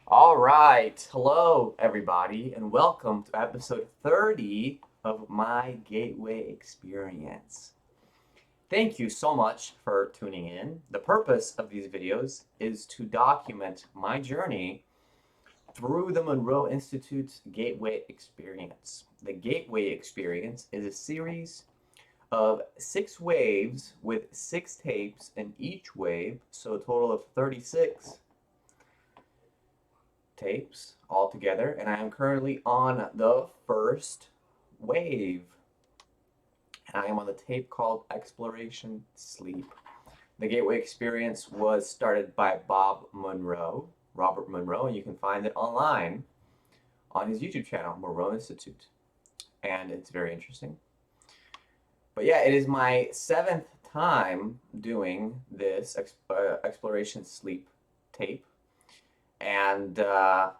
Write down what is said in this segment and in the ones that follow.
All right. Hello, everybody, and welcome to episode 30 of my Gateway Experience. Thank you so much for tuning in. The purpose of these videos is to document my journey through the Monroe Institute's Gateway Experience. The Gateway Experience is a series of 6 waves with 6 tapes in each wave, so a total of 36 tapes altogether, and I am currently on the first wave. And I am on the tape called Exploration Sleep. The Gateway Experience was started by Robert Monroe, and you can find it online on his YouTube channel, Monroe Institute. And it's very interesting. But yeah, it is my 7th time doing this Exploration Sleep tape. And what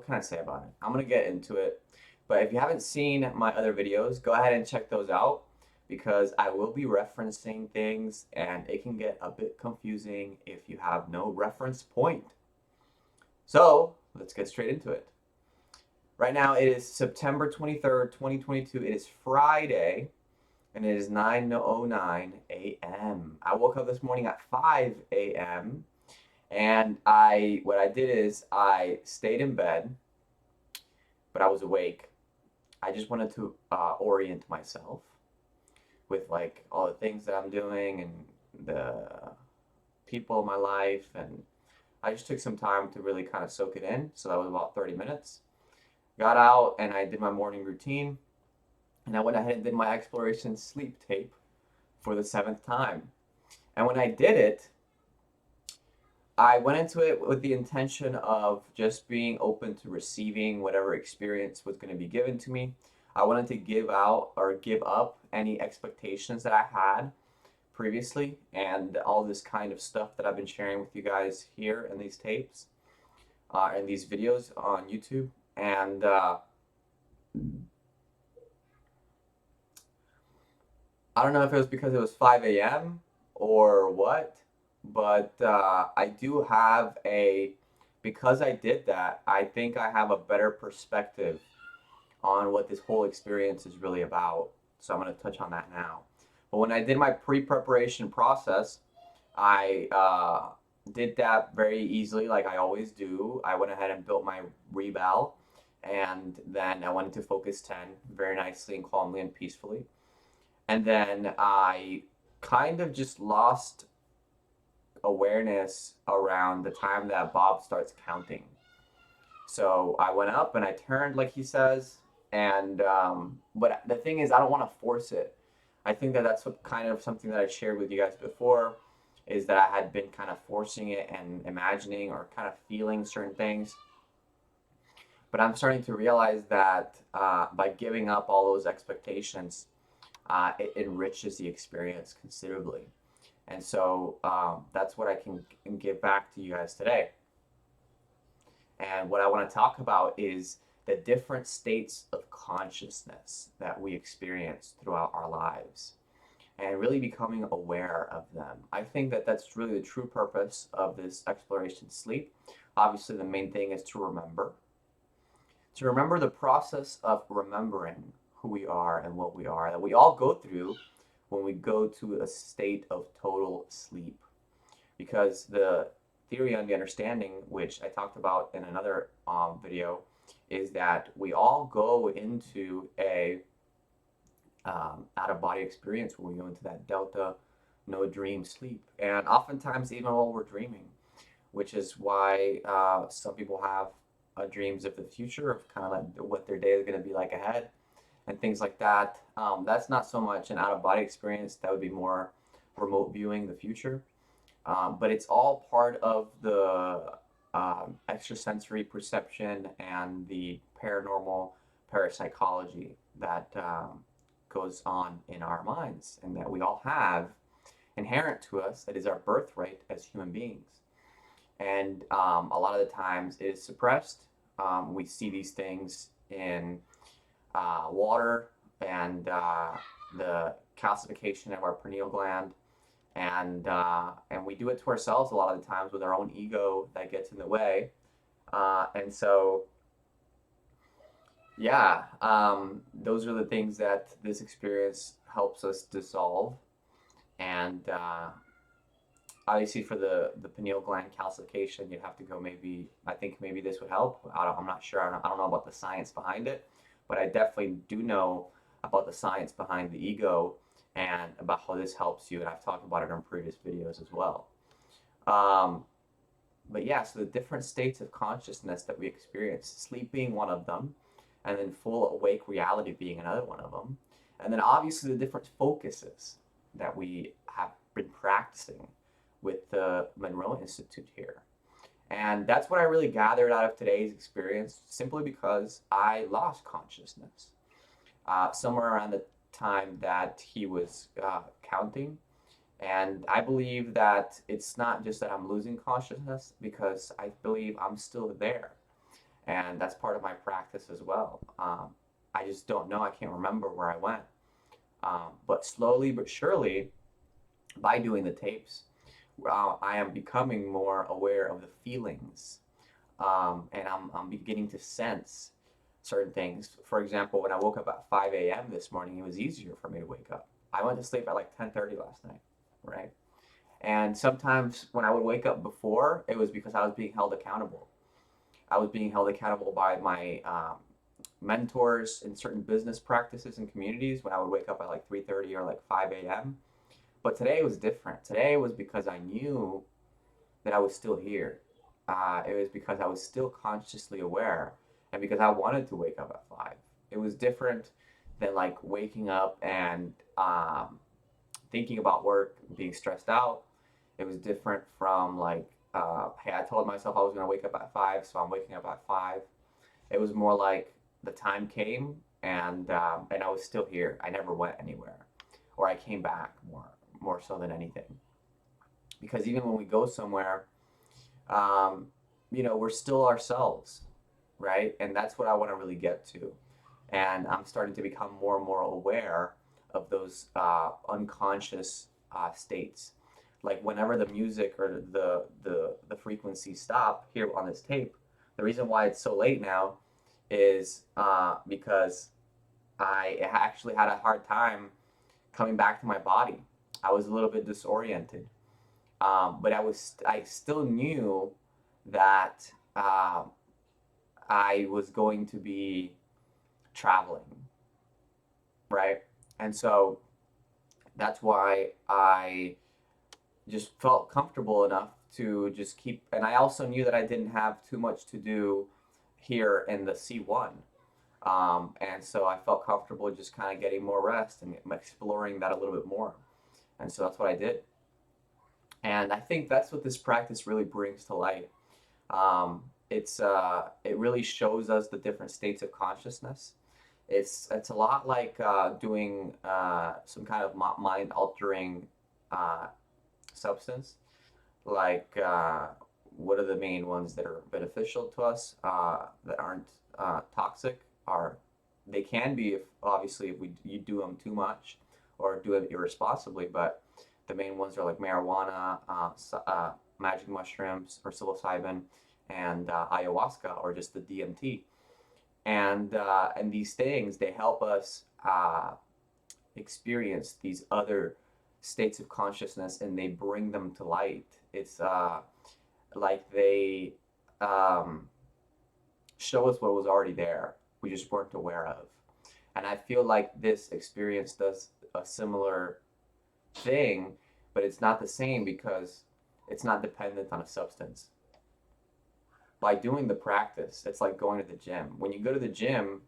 can I say about it? I'm gonna get into it, but if you haven't seen my other videos, go ahead and check those out because I will be referencing things and it can get a bit confusing if you have no reference point. So let's get straight into it. Right now it is September 23rd, 2022. It is Friday and it is 9:09 a.m. I woke up this morning at 5 a.m. And what I did is I stayed in bed, but I was awake. I just wanted to orient myself with like all the things that I'm doing and the people in my life, and I just took some time to really kind of soak it in. So that was about 30 minutes. Got out and I did my morning routine, and I went ahead and did my exploration sleep tape for the 7th time. And when I did it, I went into it with the intention of just being open to receiving whatever experience was going to be given to me. I wanted to give out or give up any expectations that I had previously and all this kind of stuff that I've been sharing with you guys here in these tapes, in these videos on YouTube. And I don't know if it was because it was 5 a.m. or what, but I do have because I did that, I think I have a better perspective on what this whole experience is really about. So I'm going to touch on that now. But when I did my pre-preparation process, I did that very easily, like I always do. I went ahead and built my rebel, and then I went into focus 10 very nicely and calmly and peacefully. And then I kind of just lost awareness around the time that Bob starts counting. So I went up and I turned like he says, and but the thing is, I don't want to force it. I think that that's what kind of something that I shared with you guys before, is that I had been kind of forcing it and imagining or kind of feeling certain things. But I'm starting to realize that by giving up all those expectations, it enriches the experience considerably. And so that's what I can give back to you guys today. And what I want to talk about is the different states of consciousness that we experience throughout our lives and really becoming aware of them. I think that that's really the true purpose of this exploration sleep. Obviously, the main thing is to remember the process of remembering who we are and what we are, that we all go through when we go to a state of total sleep. Because the theory and the understanding, which I talked about in another video, is that we all go into a out-of-body experience when we go into that delta no dream sleep, and oftentimes even while we're dreaming, which is why some people have dreams of the future, of kind of like what their day is going to be like ahead and things like that. That's not so much an out-of-body experience. That would be more remote viewing the future. But it's all part of the extrasensory perception and the paranormal parapsychology that goes on in our minds and that we all have inherent to us. That is our birthright as human beings. And a lot of the times it is suppressed. We see these things in water and the calcification of our pineal gland And we do it to ourselves a lot of the times with our own ego that gets in the way. And so yeah, those are the things that this experience helps us dissolve. And obviously, for the pineal gland calcification, you'd have to go maybe, I think maybe this would help. I'm not sure. I don't know about the science behind it, but I definitely do know about the science behind the ego and about how this helps you. And I've talked about it in previous videos as well. Um, but yeah, so the different states of consciousness that we experience, sleep being one of them, and then full awake reality being another one of them. And then obviously the different focuses that we have been practicing with the Monroe Institute here. And that's what I really gathered out of today's experience, simply because I lost consciousness somewhere around the time that he was counting. And I believe that it's not just that I'm losing consciousness, because I believe I'm still there. And that's part of my practice as well. I just don't know. I can't remember where I went. But slowly but surely, by doing the tapes, I am becoming more aware of the feelings. And I'm beginning to sense certain things. For example, when I woke up at 5 a.m. this morning, it was easier for me to wake up. I went to sleep at like 10:30 last night, right? And sometimes when I would wake up before, it was because I was being held accountable. I was being held accountable by my mentors in certain business practices and communities when I would wake up at like 3:30 or like 5 a.m. But today was different. Today was because I knew that I was still here. It was because I was still consciously aware, and because I wanted to wake up at 5. It was different than like waking up and thinking about work, being stressed out. It was different from like, hey, I told myself I was going to wake up at 5, so I'm waking up at 5. It was more like the time came, and I was still here. I never went anywhere, or I came back more so than anything. Because even when we go somewhere, um, we're still ourselves, right? And that's what I want to really get to. And I'm starting to become more and more aware of those unconscious states. Like whenever the music or the frequency stop here on this tape, the reason why it's so late now is because I actually had a hard time coming back to my body. I was a little bit disoriented, but I still knew that I was going to be traveling, right? And so that's why I just felt comfortable enough to just keep, and I also knew that I didn't have too much to do here in the C1. And so I felt comfortable just kind of getting more rest and exploring that a little bit more. And so that's what I did. And I think that's what this practice really brings to light. It really shows us the different states of consciousness. It's a lot like doing some kind of mind altering uh, substance. Like what are the main ones that are beneficial to us that aren't toxic? Are They can be, if obviously if you do them too much or do it irresponsibly, but the main ones are like marijuana, magic mushrooms or psilocybin, and ayahuasca or just the DMT. And these things, they help us experience these other states of consciousness, and they bring them to light. It's like they um, show us what was already there. We just weren't aware of. And I feel like this experience does a similar thing, but it's not the same because it's not dependent on a substance. By doing the practice, it's like going to the gym. When you go to the gym,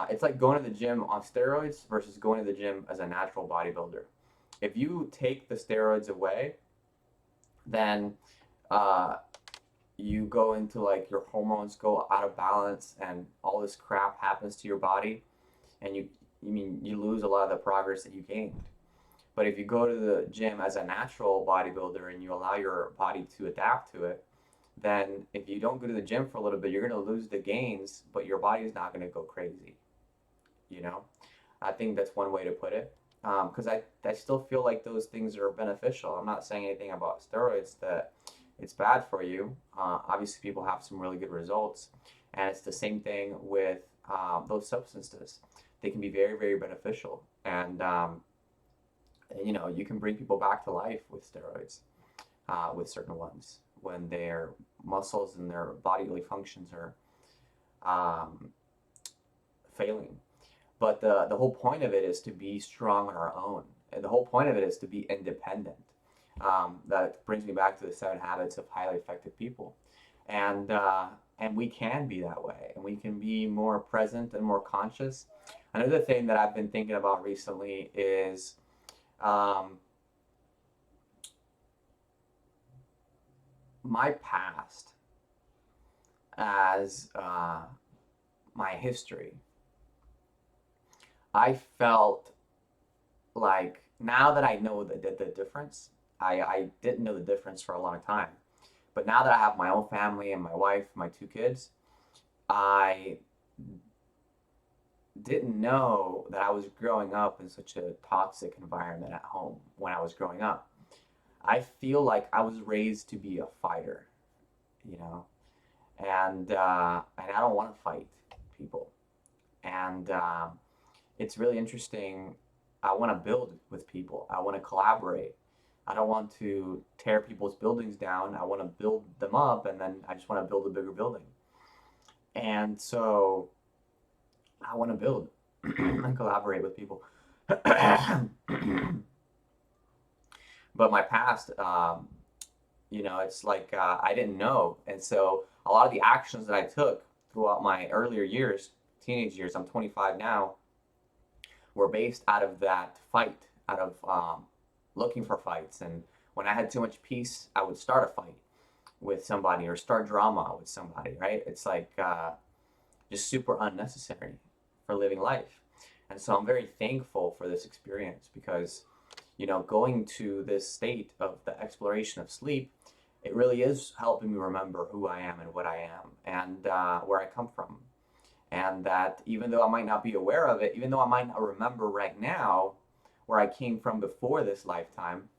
it's like going to the gym on steroids versus going to the gym as a natural bodybuilder. If you take the steroids away, then uh, you go into like your hormones go out of balance and all this crap happens to your body, and you lose a lot of the progress that you gained. But if you go to the gym as a natural bodybuilder and you allow your body to adapt to it, then if you don't go to the gym for a little bit, you're going to lose the gains, but your body is not going to go crazy. You know, I think that's one way to put it. because I still feel like those things are beneficial. I'm not saying anything about steroids that it's bad for you. Obviously, people have some really good results, and it's the same thing with those substances. They can be very, very beneficial, and you can bring people back to life with steroids, with certain ones when their muscles and their bodily functions are um, failing. But the whole point of it is to be strong on our own, and the whole point of it is to be independent. That brings me back to the 7 habits of highly effective people, and we can be that way, and we can be more present and more conscious. Another thing that I've been thinking about recently is um, my past as my history. I felt like now that I know the difference, I didn't know the difference for a long time. But now that I have my own family and my wife, my 2 kids, I didn't know that I was growing up in such a toxic environment at home when I was growing up. I feel like I was raised to be a fighter, you know, and I don't want to fight people. And it's really interesting. I want to build with people. I want to collaborate. I don't want to tear people's buildings down. I want to build them up, and then I just want to build a bigger building. And so I want to build and collaborate with people. But my past, it's like I didn't know, and so a lot of the actions that I took throughout my earlier years, teenage years, I'm 25 now, were based out of that fight, out of looking for fights. And when I had too much peace, I would start a fight with somebody or start drama with somebody, right? It's like just super unnecessary for living life. And so I'm very thankful for this experience because, going to this state of the exploration of sleep, it really is helping me remember who I am and what I am and where I come from. And that even though I might not be aware of it, even though I might not remember right now where I came from before this lifetime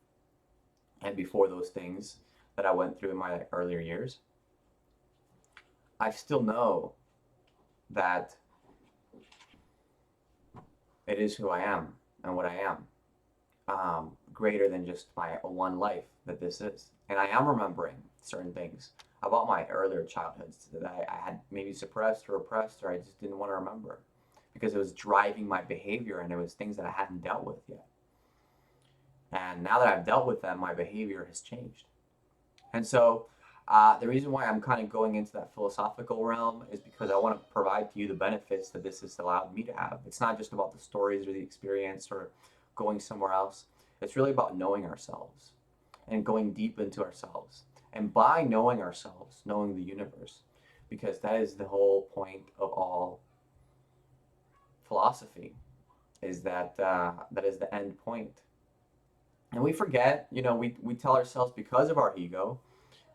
and before those things that I went through in my earlier years, I still know that it is who I am and what I am, greater than just my one life that this is. And I am remembering certain things about my earlier childhoods that I had maybe suppressed or repressed or I just didn't want to remember because it was driving my behavior and it was things that I hadn't dealt with yet. And now that I've dealt with them, my behavior has changed. And so the reason why I'm kind of going into that philosophical realm is because I want to provide to you the benefits that this has allowed me to have. It's not just about the stories or the experience or going somewhere else. It's really about knowing ourselves and going deep into ourselves. And by knowing ourselves, knowing the universe, because that is the whole point of all philosophy, is that is the end point. And we forget, we tell ourselves because of our ego,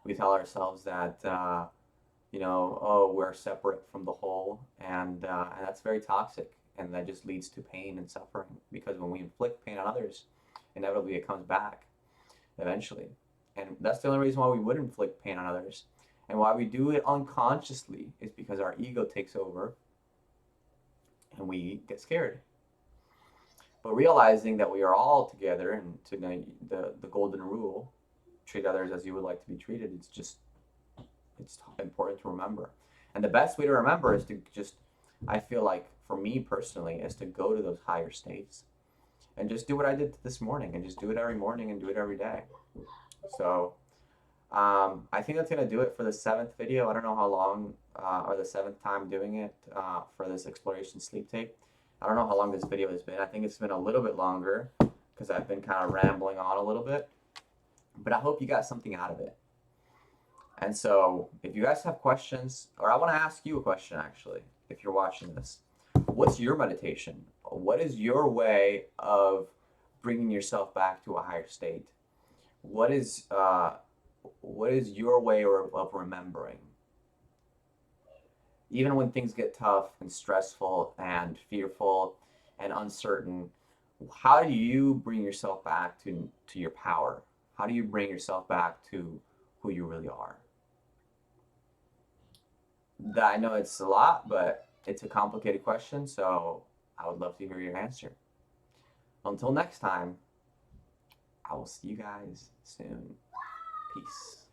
we tell ourselves that, oh, we're separate from the whole, and that's very toxic, and that just leads to pain and suffering. Because when we inflict pain on others, inevitably it comes back eventually, and that's the only reason why we would inflict pain on others, and why we do it unconsciously is because our ego takes over, and we get scared. But realizing that we are all together, and to know the golden rule, treat others as you would like to be treated, it's important to remember. And the best way to remember is to just, I feel like for me personally, is to go to those higher states and just do what I did this morning and just do it every morning and do it every day. So I think that's going to do it for the 7th video. I don't know how long, or the 7th time doing it for this exploration sleep tape. I don't know how long this video has been. I think it's been a little bit longer because I've been kind of rambling on a little bit. But I hope you got something out of it. And so if you guys have questions, or I want to ask you a question actually, if you're watching this, what's your meditation? What is your way of bringing yourself back to a higher state? What is your way of remembering? Even when things get tough and stressful and fearful and uncertain, How do you bring yourself back to your power? How do you bring yourself back to who you really are? That I know it's a lot, but it's a complicated question, so I would love to hear your answer. Until next time, I will see you guys soon. Peace.